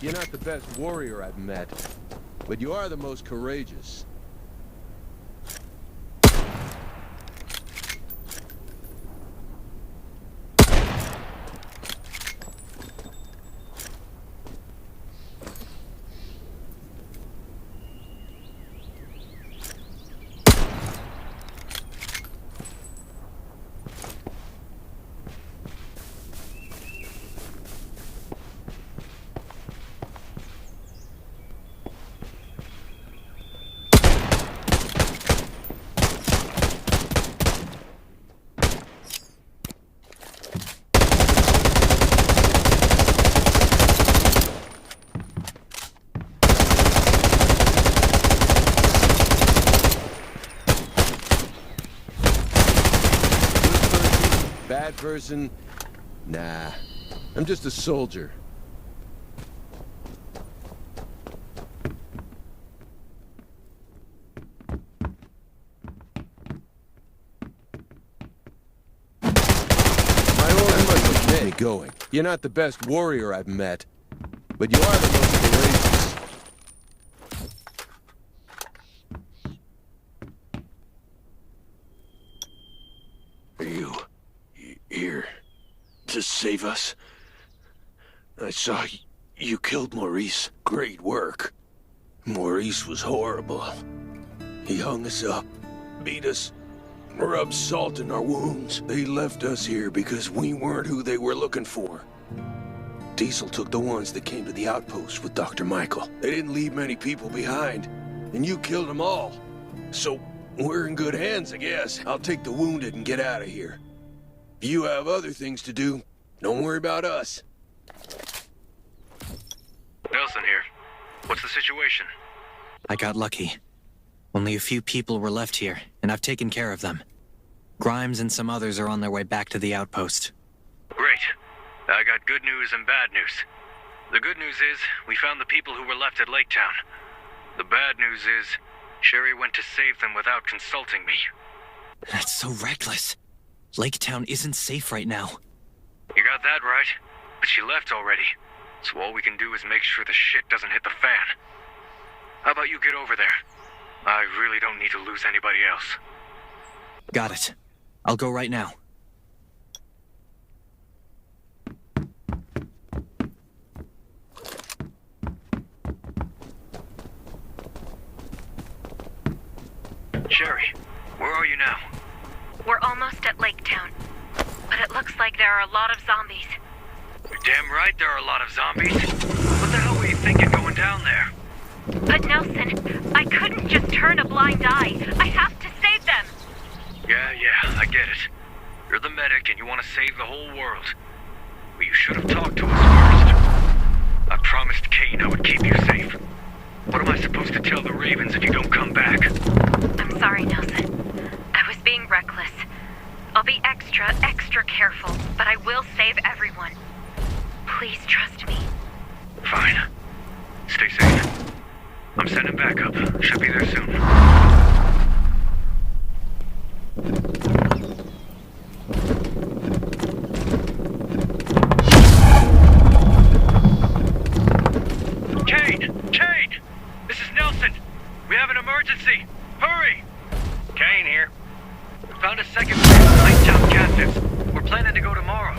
You're not the best warrior I've met, but you are the most courageous. Bad person? Nah. I'm just a soldier. My orders must get me going. You're not the best warrior I've met, but you are the most courageous. Are you here to save us? I saw you killed Maurice. Great work. Maurice was horrible. He hung us up, beat us, rubbed salt in our wounds. They left us here because we weren't who they were looking for. Diesel took the ones that came to the outpost with Dr. Michael. They didn't leave many people behind, and you killed them all. So we're in good hands, I guess. I'll take the wounded and get out of here. If you have other things to do, don't worry about us. Nelson here. What's the situation? I got lucky. Only a few people were left here, and I've taken care of them. Grimes and some others are on their way back to the outpost. Great. I got good news and bad news. The good news is, we found the people who were left at Lake Town. The bad news is, Sherry went to save them without consulting me. That's so reckless. Lake Town isn't safe right now. You got that right, but she left already. So all we can do is make sure the shit doesn't hit the fan. How about you get over there? I really don't need to lose anybody else. Got it. I'll go right now. Sherry, where are you now? We're almost at Lake Town, but it looks like there are a lot of zombies. You're damn right there are a lot of zombies. What the hell were you thinking going down there? But Nelson, I couldn't just turn a blind eye. I have to save them! Yeah, I get it. You're the medic and you want to save the whole world. But you should have talked to us first. I promised Kane I would keep you safe. What am I supposed to tell the Ravens if you don't come back? I'm sorry, Nelson. I was being reckless. I'll be extra careful, but I will save everyone. Please trust me. Fine. Stay safe. I'm sending backup. Should be there soon. Kane! This is Nelson! We have an emergency! Hurry! Kane here. Found a second wave of Lake Town captives. We're planning to go tomorrow.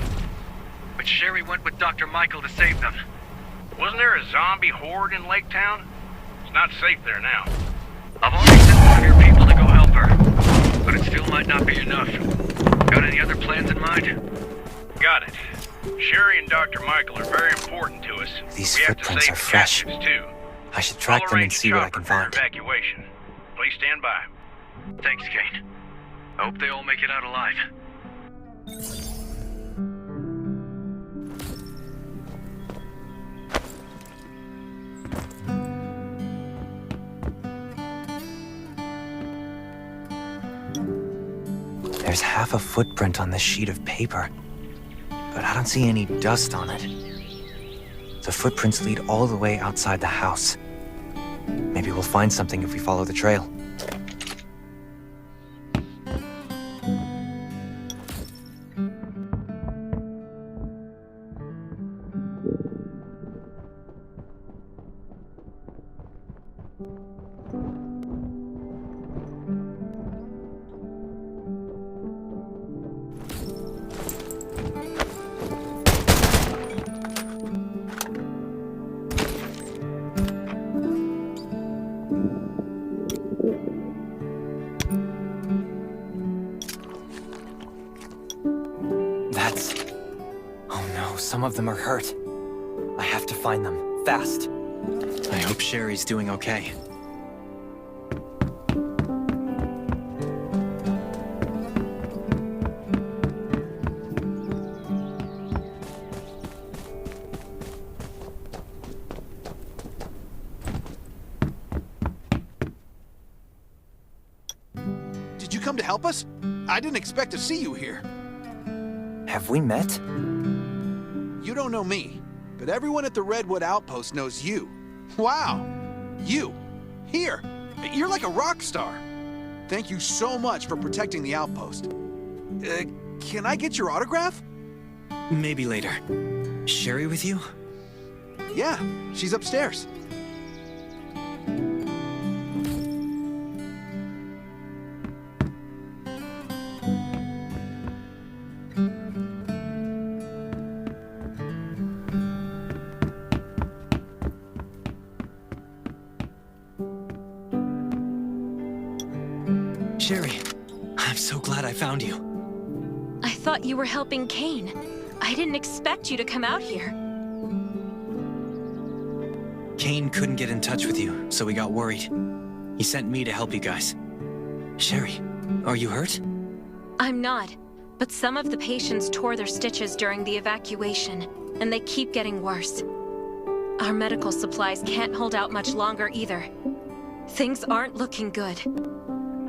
But Sherry went with Dr. Michael to save them. Wasn't there a zombie horde in Lake Town? It's not safe there now. I've already sent one of your people to go help her. But it still might not be enough. Got any other plans in mind? Got it. Sherry and Dr. Michael are very important to us. These we have to footprints save are the fresh. captives, too. I should track I'll them and arrange a see what I chopper can for find. evacuation. Please stand by. Thanks, Kane. I hope they all make it out alive. There's half a footprint on this sheet of paper, but I don't see any dust on it. The footprints lead all the way outside the house. Maybe we'll find something if we follow the trail. Some of them are hurt. I have to find them, fast. I hope Sherry's doing okay. Did you come to help us? I didn't expect to see you here. Have we met? You don't know me, but everyone at the Redwood Outpost knows you. Wow! You! Here! You're like a rock star! Thank you so much for protecting the outpost. Can I get your autograph? Maybe later. Sherry with you? Yeah, she's upstairs. Sherry, I'm so glad I found you. I thought you were helping Kane. I didn't expect you to come out here. Kane couldn't get in touch with you, so we got worried. He sent me to help you guys. Sherry, are you hurt? I'm not, but some of the patients tore their stitches during the evacuation, and they keep getting worse. Our medical supplies can't hold out much longer either. Things aren't looking good.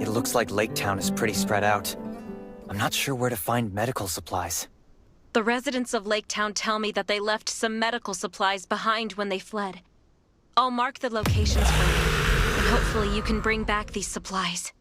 It looks like Lake Town is pretty spread out. I'm not sure where to find medical supplies. The residents of Lake Town tell me that they left some medical supplies behind when they fled. I'll mark the locations for you, and hopefully you can bring back these supplies.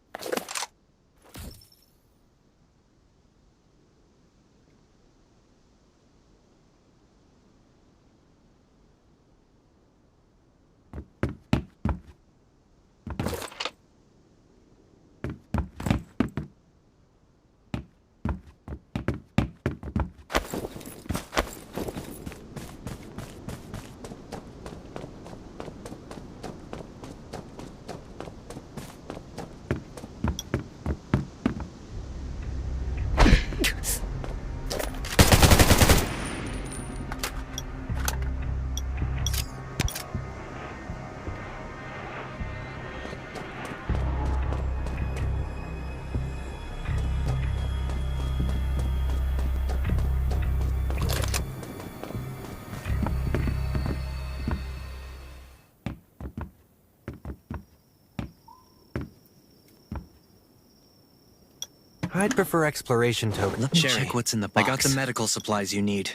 I'd prefer exploration token. Let me Sherry, check what's in the box. I got the medical supplies you need.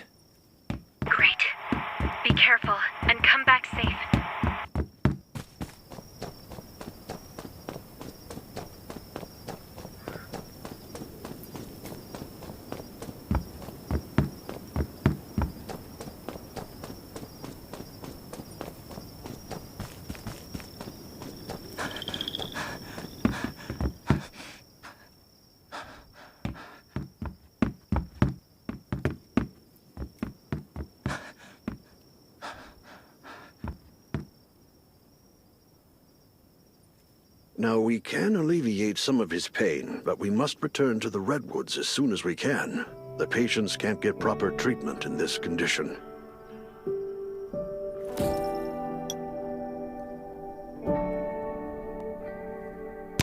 Great. Be careful, and come back safe. Now, we can alleviate some of his pain, but we must return to the Redwoods as soon as we can. The patients can't get proper treatment in this condition.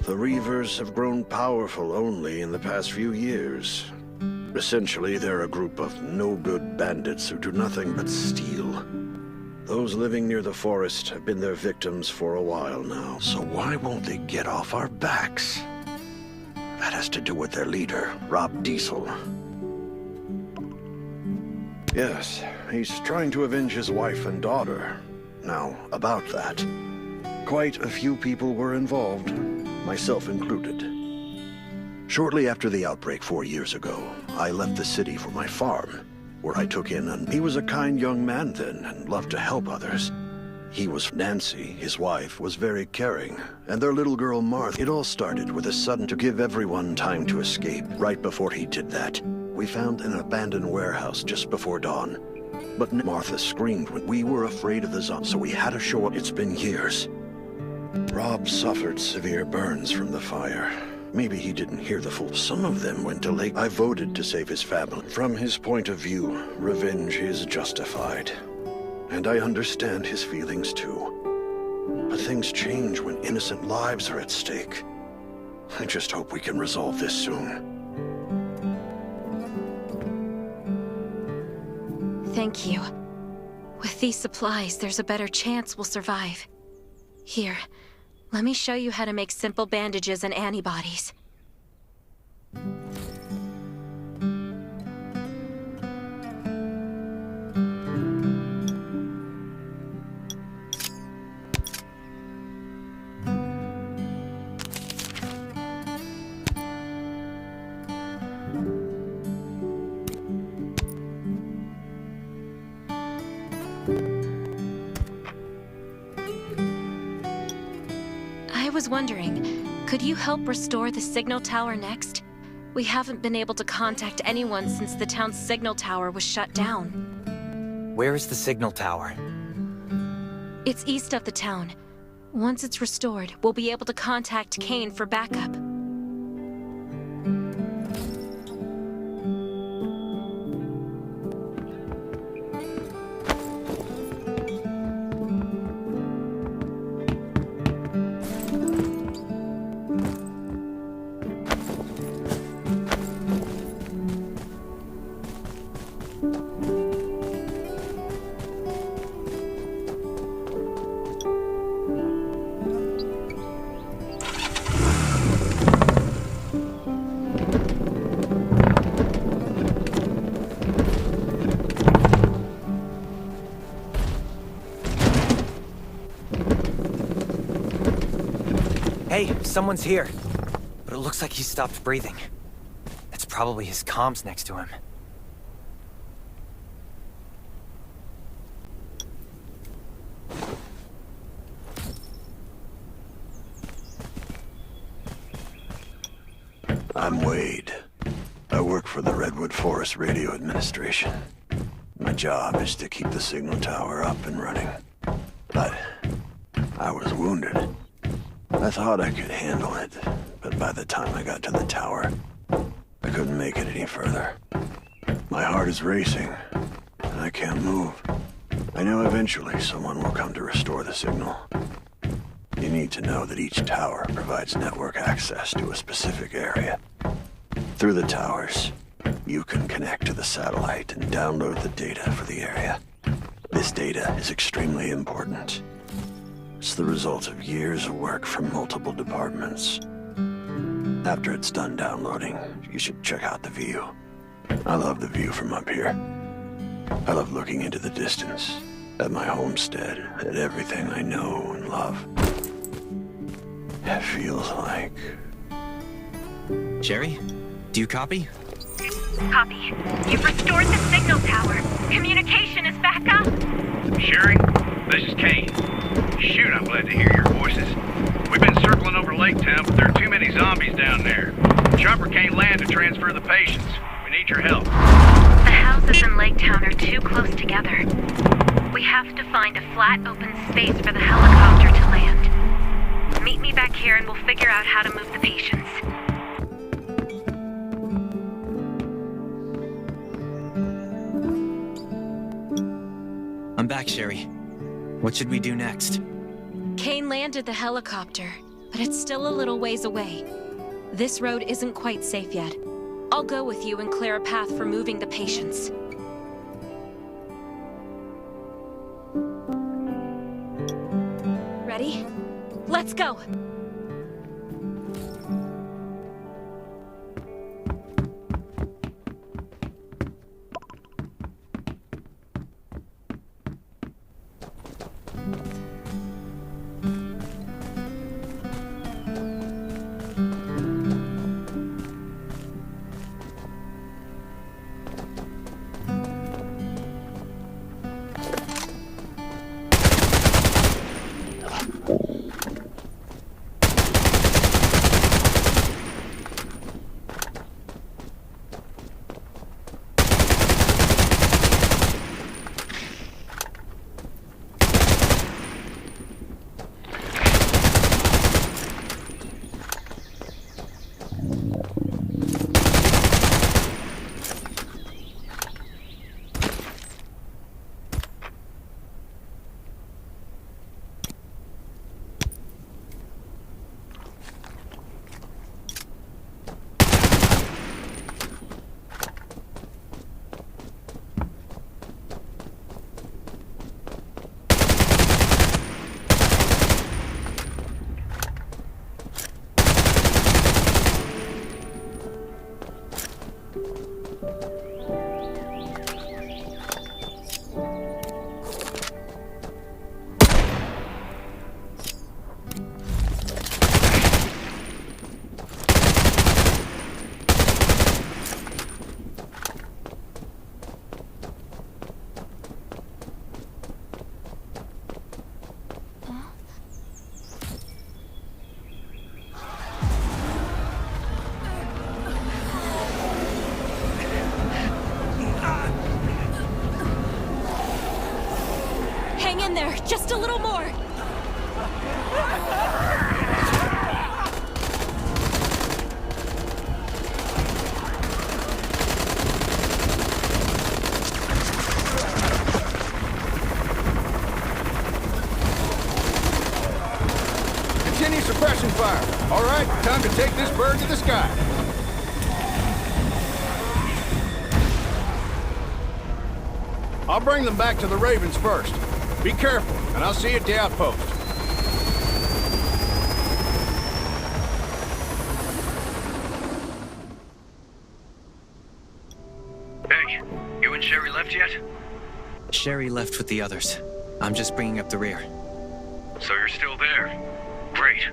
The Reavers have grown powerful only in the past few years. Essentially, they're a group of no-good bandits who do nothing but steal. Those living near the forest have been their victims for a while now, so why won't they get off our backs? That has to do with their leader, Rob Diesel. Yes, he's trying to avenge his wife and daughter. Now, about that, quite a few people were involved, myself included. Shortly after the outbreak 4 years ago, I left the city for my farm, where I took in, and he was a kind young man then and loved to help others. Nancy, his wife, was very caring, and their little girl Martha. It all started with a sudden to give everyone time to escape. Right before he did that, we found an abandoned warehouse just before dawn. But Martha screamed when we were afraid of the zombies, so we had to show up. It's been years. Rob suffered severe burns from the fire. Maybe he didn't hear the full. Some of them went to Lake. I voted to save his family. From his point of view, revenge is justified. And I understand his feelings too. But things change when innocent lives are at stake. I just hope we can resolve this soon. Thank you. With these supplies, there's a better chance we'll survive. Here, let me show you how to make simple bandages and antibodies. I was wondering, could you help restore the signal tower next? We haven't been able to contact anyone since the town's signal tower was shut down. Where is the signal tower? It's east of the town. Once it's restored, we'll be able to contact Kane for backup. Hey, someone's here. But it looks like he stopped breathing. That's probably his comms next to him. I'm Wade. I work for the Redwood Forest Radio Administration. My job is to keep the signal tower up and running. But I was wounded. I thought I could handle it, but by the time I got to the tower, I couldn't make it any further. My heart is racing, and I can't move. I know eventually someone will come to restore the signal. You need to know that each tower provides network access to a specific area. Through the towers, you can connect to the satellite and download the data for the area. This data is extremely important. It's the result of years of work from multiple departments. After it's done downloading, you should check out the view. I love the view from up here. I love looking into the distance, at my homestead, at everything I know and love. It feels like... Sherry, do you copy? Copy. You've restored the signal tower. Communication is back up. Sherry, this is Kane. Shoot, I'm glad to hear your voices. We've been circling over Lake Town, but there are too many zombies down there. Chopper can't land to transfer the patients. We need your help. The houses in Lake Town are too close together. We have to find a flat, open space for the helicopter to land. Meet me back here and we'll figure out how to move the patients. I'm back, Sherry. What should we do next? Kane landed the helicopter, but it's still a little ways away. This road isn't quite safe yet. I'll go with you and clear a path for moving the patients. Ready? Let's go! Just a little more! Continue suppression fire. All right, time to take this bird to the sky. I'll bring them back to the Ravens first. Be careful, and I'll see you at the outpost. Hey, you and Sherry left yet? Sherry left with the others. I'm just bringing up the rear. So you're still there? Great.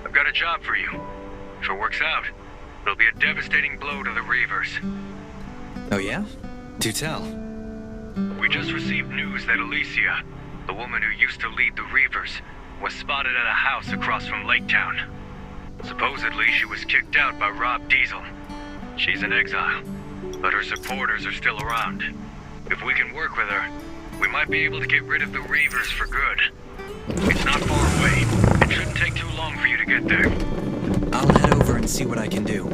I've got a job for you. If it works out, it'll be a devastating blow to the Reavers. Oh yeah? Do tell. We just received news that Alicia, the woman who used to lead the Reavers, was spotted at a house across from Lake Town. Supposedly, she was kicked out by Rob Diesel. She's in exile, but her supporters are still around. If we can work with her, we might be able to get rid of the Reavers for good. It's not far away. It shouldn't take too long for you to get there. I'll head over and see what I can do.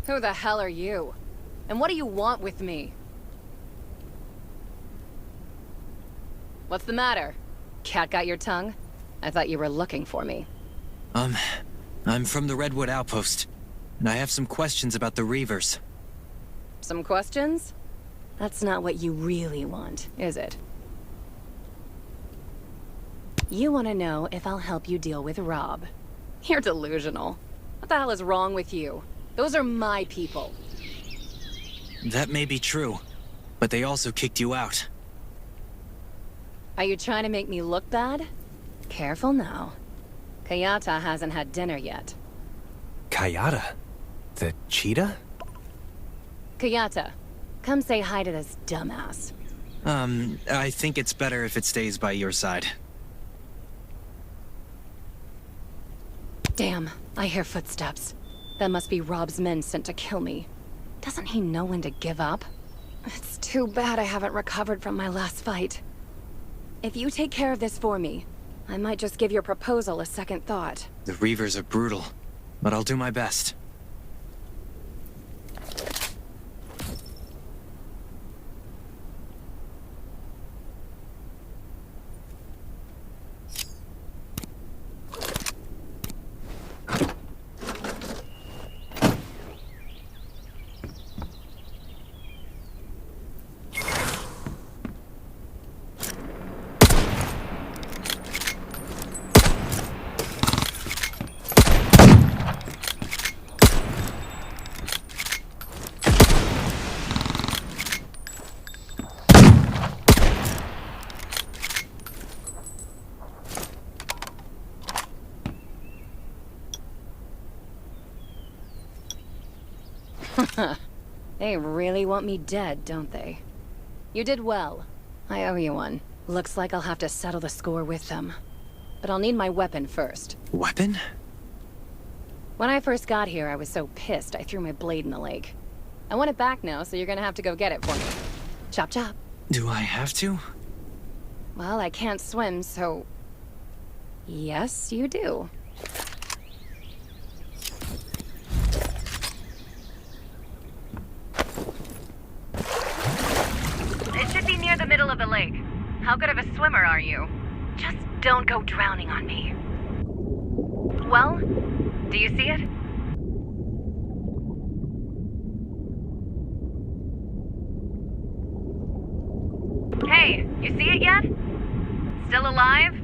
Who the hell are you? And what do you want with me? What's the matter? Cat got your tongue? I thought you were looking for me. I'm from the Redwood Outpost, and I have some questions about the Reavers. Some questions? That's not what you really want, is it? You want to know if I'll help you deal with Rob. You're delusional. What the hell is wrong with you? Those are my people. That may be true, but they also kicked you out. Are you trying to make me look bad? Careful now. Kayata hasn't had dinner yet. Kayata? The cheetah? Kayata, come say hi to this dumbass. I think it's better if it stays by your side. Damn, I hear footsteps. That must be Rob's men sent to kill me. Doesn't he know when to give up? It's too bad I haven't recovered from my last fight. If you take care of this for me, I might just give your proposal a second thought. The Reavers are brutal, but I'll do my best. They really want me dead, don't they? You did well. I owe you one. Looks like I'll have to settle the score with them. But I'll need my weapon first. Weapon? When I first got here, I was so pissed I threw my blade in the lake. I want it back now, so you're gonna have to go get it for me. Chop chop. Do I have to? Well, I can't swim, so... Yes, you do. It should be Don't go drowning on me. Well, do you see it? Hey, you see it yet? Still alive?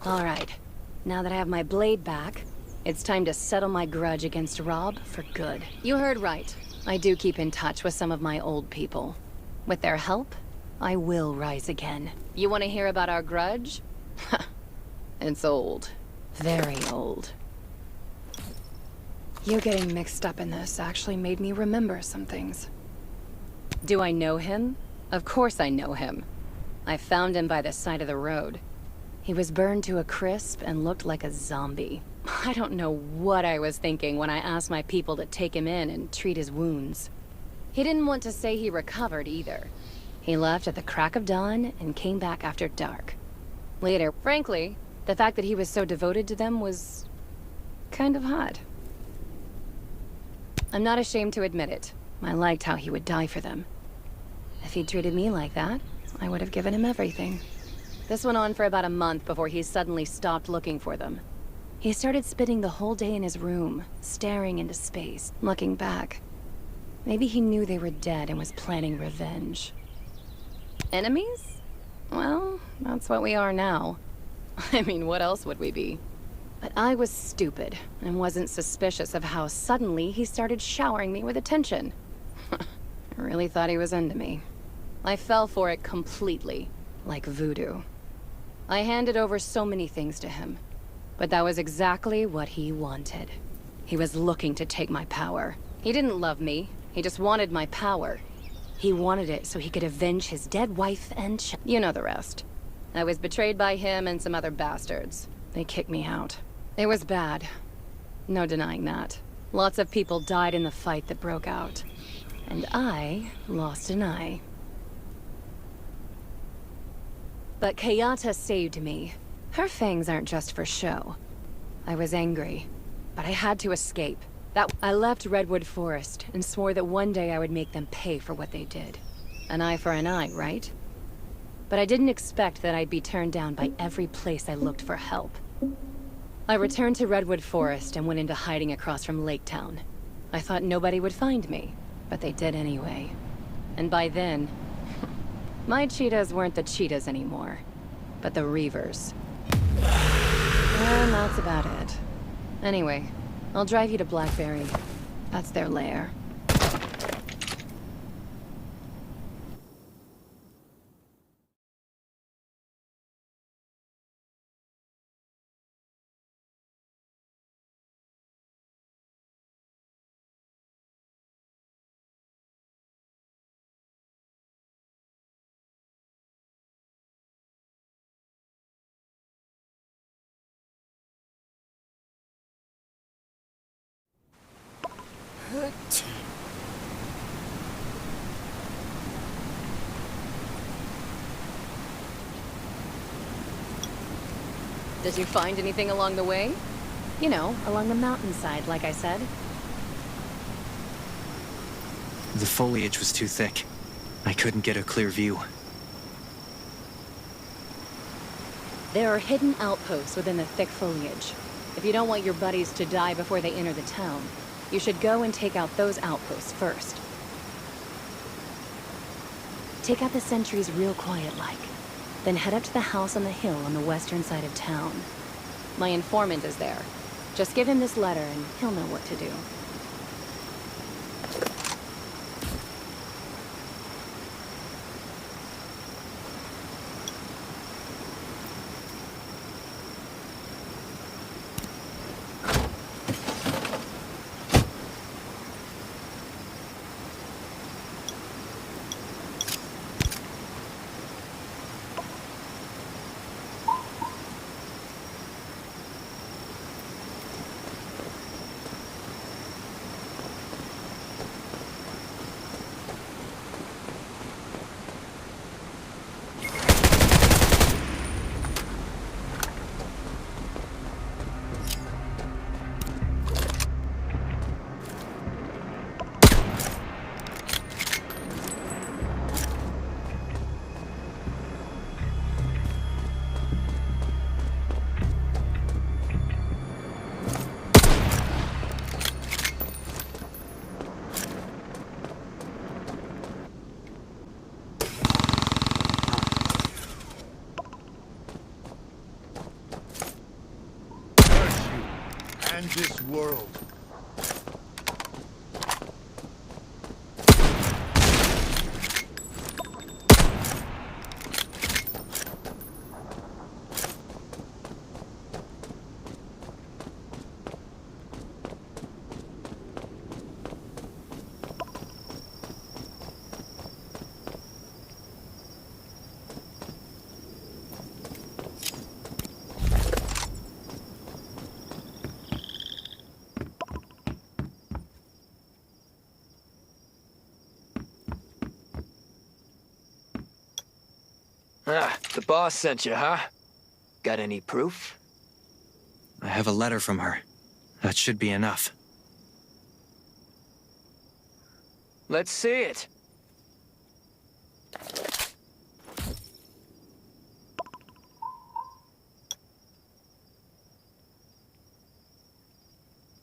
Alright, now that I have my blade back, it's time to settle my grudge against Rob for good. You heard right. I do keep in touch with some of my old people. With their help, I will rise again. You want to hear about our grudge? It's old. Very old. You getting mixed up in this actually made me remember some things. Do I know him? Of course I know him. I found him by the side of the road. He was burned to a crisp and looked like a zombie. I don't know what I was thinking when I asked my people to take him in and treat his wounds. He didn't want to say he recovered either. He left at the crack of dawn and came back after dark. Later, frankly, the fact that he was so devoted to them was kind of hot. I'm not ashamed to admit it. I liked how he would die for them. If he'd treated me like that, I would have given him everything. This went on for about a month before he suddenly stopped looking for them. He started spending the whole day in his room, staring into space, looking back. Maybe he knew they were dead and was planning revenge. Enemies? Well, that's what we are now. I mean, what else would we be? But I was stupid and wasn't suspicious of how suddenly he started showering me with attention. I really thought he was into me. I fell for it completely, like voodoo. I handed over so many things to him, but that was exactly what he wanted. He was looking to take my power. He didn't love me, he just wanted my power. He wanted it so he could avenge his dead wife and you know the rest. I was betrayed by him and some other bastards. They kicked me out. It was bad. No denying that. Lots of people died in the fight that broke out. And I lost an eye. But Kayata saved me. Her fangs aren't just for show. I was angry, but I had to escape. I left Redwood Forest and swore that one day I would make them pay for what they did. An eye for an eye, right? But I didn't expect that I'd be turned down by every place I looked for help. I returned to Redwood Forest and went into hiding across from Lake Town. I thought nobody would find me, but they did anyway. And by then, my cheetahs weren't the cheetahs anymore, but the Reavers. And that's about it. Anyway, I'll drive you to Blackberry. That's their lair. Did you find anything along the way? You know, along the mountainside, like I said. The foliage was too thick. I couldn't get a clear view. There are hidden outposts within the thick foliage. If you don't want your buddies to die before they enter the town, you should go and take out those outposts first. Take out the sentries real quiet-like. Then head up to the house on the hill on the western side of town. My informant is there. Just give him this letter and he'll know what to do. world. Ah, the boss sent you, huh? Got any proof? I have a letter from her. That should be enough. Let's see it.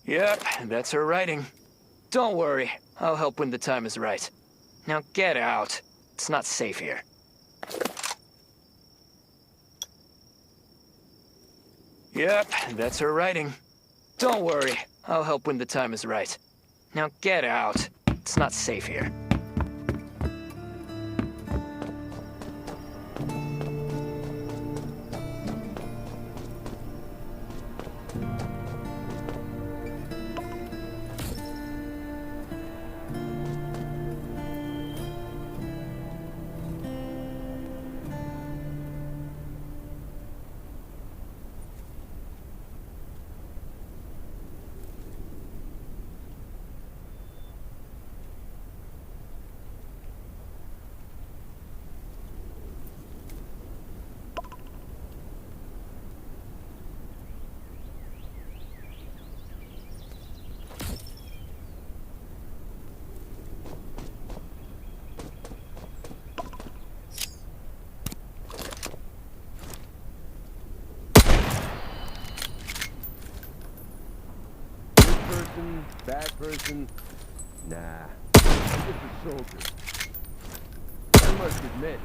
Yep, that's her writing. Don't worry, I'll help when the time is right. Now get out. It's not safe here. Yep, that's her writing. Don't worry, I'll help when the time is right. Now get out. It's not safe here. Bad person? Nah. I'm just a soldier. I must admit,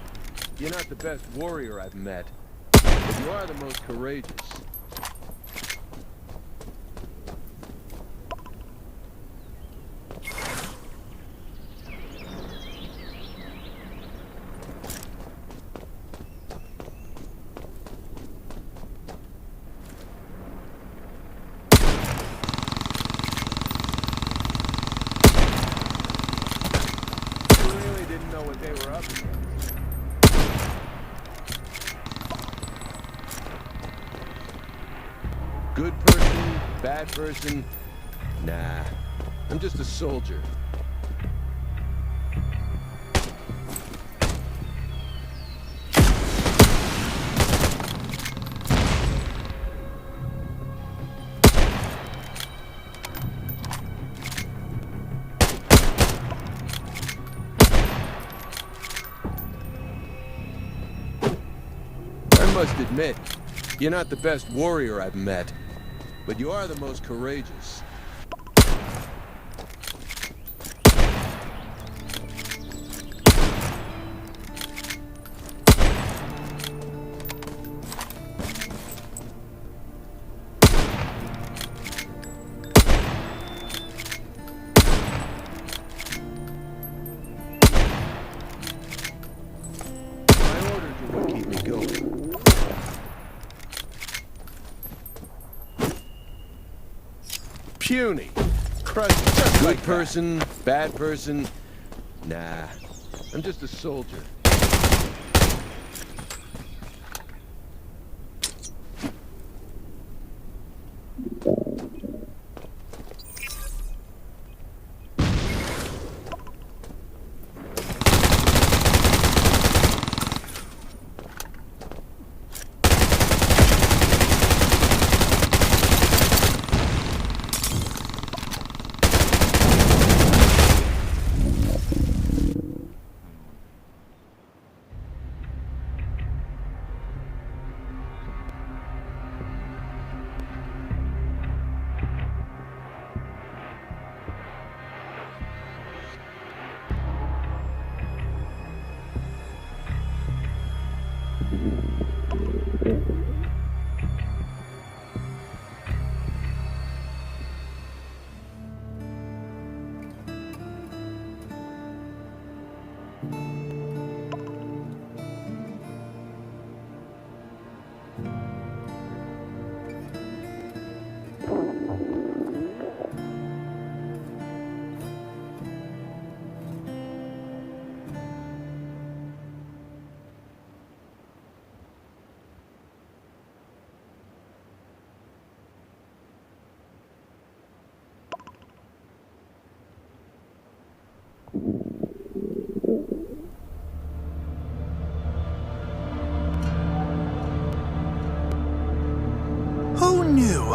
you're not the best warrior I've met, but you are the most courageous. Good person, bad person? Nah, I'm just a soldier. I must admit, you're not the best warrior I've met, but you are the most courageous. My orders are what keep me going. Puny. Crushed just like person, bad person? Nah, I'm just a soldier.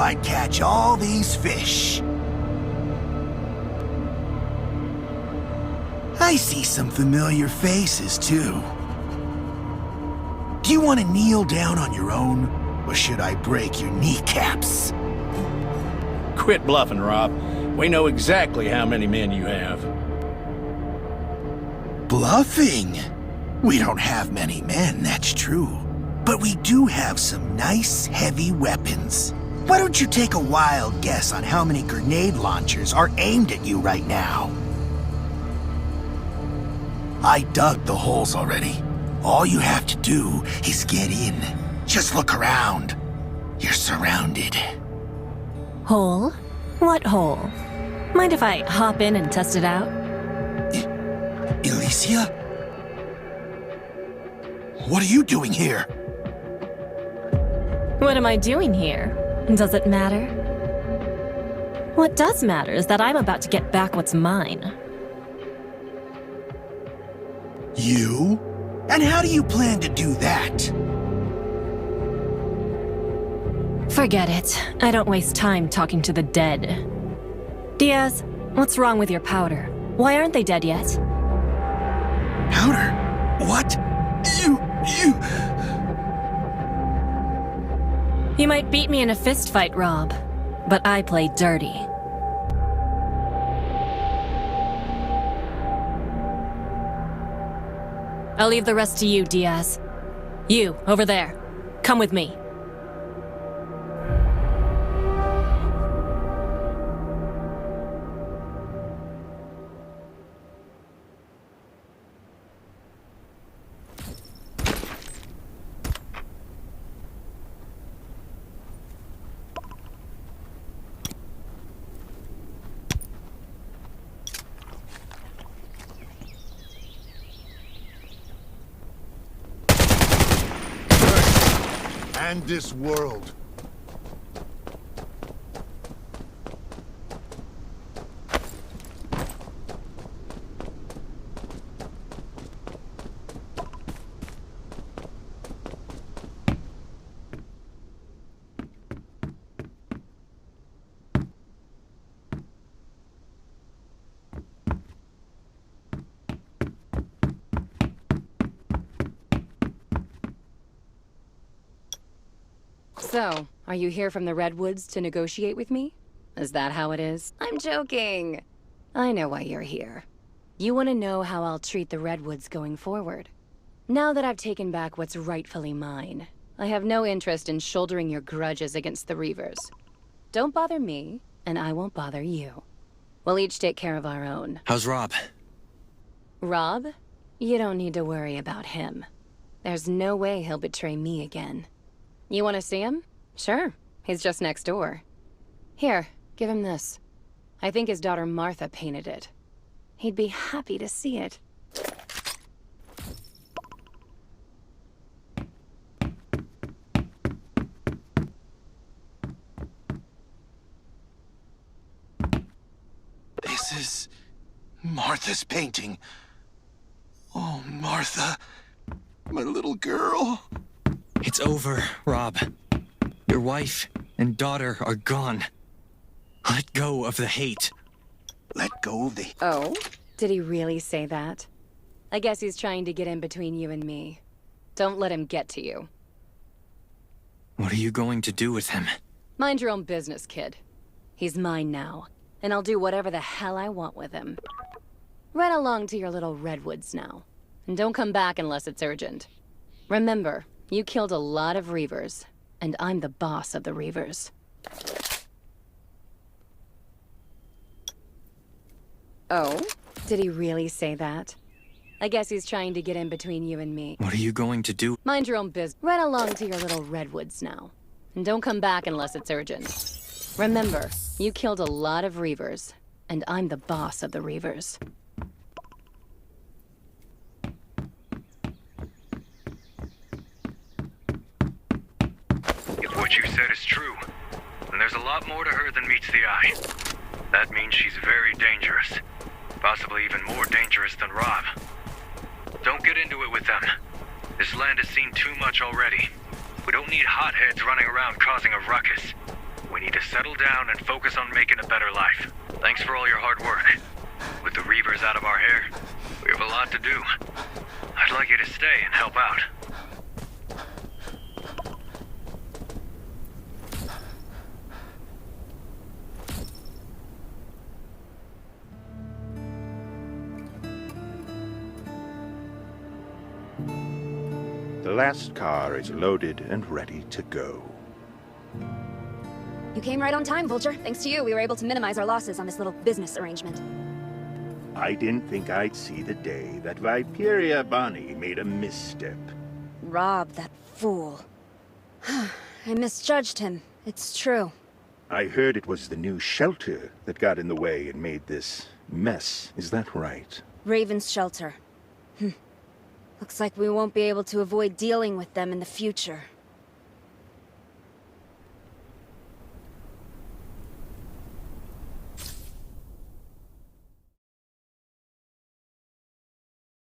I'd catch all these fish. I see some familiar faces, too. Do you want to kneel down on your own, or should I break your kneecaps? Quit bluffing, Rob. We know exactly how many men you have. Bluffing? We don't have many men, that's true. But we do have some nice, heavy weapons. Why don't you take a wild guess on how many grenade launchers are aimed at you right now? I dug the holes already. All you have to do is get in. Just look around. You're surrounded. Hole? What hole? Mind if I hop in and test it out? Alicia? What are you doing here? What am I doing here? Does it matter? What does matter is that I'm about to get back what's mine. You? And how do you plan to do that? Forget it. I don't waste time talking to the dead. Diaz, what's wrong with your powder? Why aren't they dead yet? Powder? What? You might beat me in a fist fight, Rob, but I play dirty. I'll leave the rest to you, Diaz. You, over there. Come with me. And this world. So, are you here from the Redwoods to negotiate with me? Is that how it is? I'm joking. I know why you're here. You want to know how I'll treat the Redwoods going forward. Now that I've taken back what's rightfully mine, I have no interest in shouldering your grudges against the Reavers. Don't bother me, and I won't bother you. We'll each take care of our own. How's Rob? Rob? You don't need to worry about him. There's no way he'll betray me again. You want to see him? Sure. He's just next door. Here, give him this. I think his daughter Martha painted it. He'd be happy to see it. This is Martha's painting. Oh, Martha, my little girl. It's over, Rob. Your wife and daughter are gone. Let go of the hate. Let go of the... Oh? Did he really say that? I guess he's trying to get in between you and me. Don't let him get to you. What are you going to do with him? Mind your own business, kid. He's mine now, and I'll do whatever the hell I want with him. Run along to your little Redwoods now, and don't come back unless it's urgent. Remember, you killed a lot of Reavers, and I'm the boss of the Reavers. Oh? Did he really say that? I guess he's trying to get in between you and me. What are you going to do? Mind your own business. Run along to your little Redwoods now, and don't come back unless it's urgent. Remember, you killed a lot of Reavers, and I'm the boss of the Reavers. If what you said is true, then there's a lot more to her than meets the eye. That means she's very dangerous. Possibly even more dangerous than Rob. Don't get into it with them. This land has seen too much already. We don't need hotheads running around causing a ruckus. We we need to settle down and focus on making a better life. Thanks for all your hard work. With the Reavers out of our hair, we have a lot to do. I'd like you to stay and help out. The last car is loaded and ready to go. You came right on time, Vulture. Thanks to you, we were able to minimize our losses on this little business arrangement. I didn't think I'd see the day that Viperia Bonnie made a misstep. Rob, that fool. I misjudged him. It's true. I heard it was the new shelter that got in the way and made this mess. Is that right? Raven's shelter. Looks like we won't be able to avoid dealing with them in the future.